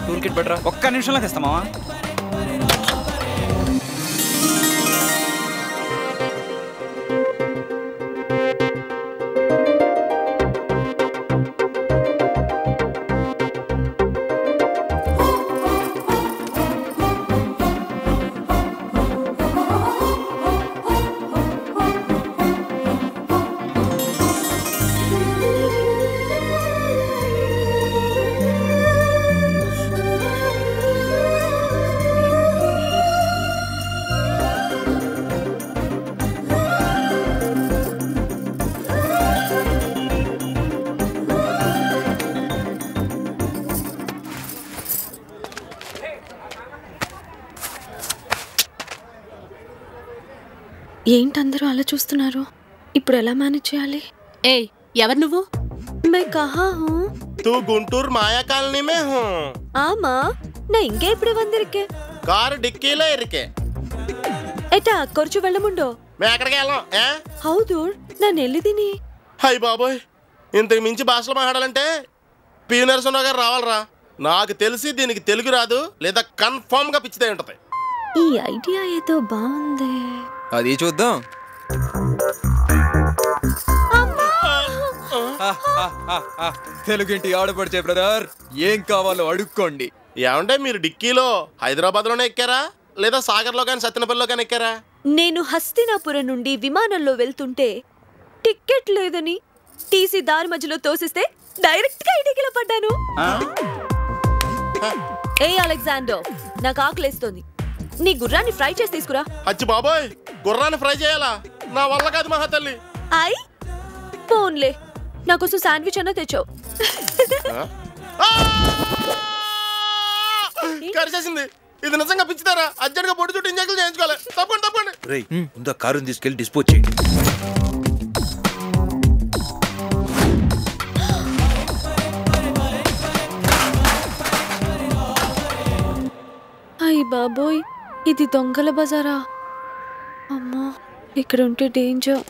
Tool kit బెటరా? ఒక్క నిమిషంలో తెస్తామా? ఏంటందరూ అలా చూస్తున్నారు? ఇప్పుడు ఎలా మేనేజ్ చేయాలి? ఏయ్, ఎవరు నువ్వు? मैं कहाँ हूँ? तू गुंटूर माया कॉलोनी में हूँ। आमा ना इंगे इपड़े वंदिरके कार डिक्कीलो इरके एटा కొర్చు వెళ్ళముండో मैं ఎక్కడికి వెళ్ళను ఏ హౌదు నేను ఎల్లిదిని హై బాబోయ్ ఇంతకు మించి భాషలో మాట్లాడాలంటే పి నరసింహరావు గారు రావాలరా నాకు తెలిసి దీనికి తెలుగు రాదు లేదా కన్ఫర్మ్ గా పిచ్చిదే ఉంటది ఈ ఐడియా ఏదో బాగుంది అది చూద్దాం తెలుగింటి ఆడపడిచే బ్రదర్ ఏం కావాలో అడుక్కోండి ఏమంటే మీరు డిక్కీలో హైదరాబాద్ లోనే ఎక్కారా లేదా సాగర్ లో కానీ సత్యనపల్లిలో కానీ ఎక్కారా నేను హస్తినాపురం నుండి విమానంలో వెళ్తుంటే టికెట్ లేదని టీసీ దారి మధ్యలో తోసిస్తే డైరెక్ట్ గా ఇడికిలో పడ్డాను ఏ అలెగ్జాండర్ నాకు ఆకలేస్తోంది నీ గుర్రాన్ని ఫ్రై చేసి తీసుకురా అచ్చి బాబోయ్ గుర్రాన్ని ఫ్రై చేయాలా నా వల్ల కాదు మహాతల్లి ఐ పోన్లే నాకోసం శాండ్విచ్ అన్న తెచ్చావు కరిచేసింది ఇది నిజంగా పిచ్చితారా అర్జెంట్ గా పొడి చుట్టూ ఇంజెక్షన్ చేయించుకోవాలి తప్పండి తప్పండి రేయ్ ముందు కారుని తీసుకెళ్లి డిస్పోజ్ చేయండి అయ్ బాబోయ్ ఇది దొంగల బజారా అమ్మా ఇక్కడ ఉంటే డేంజర్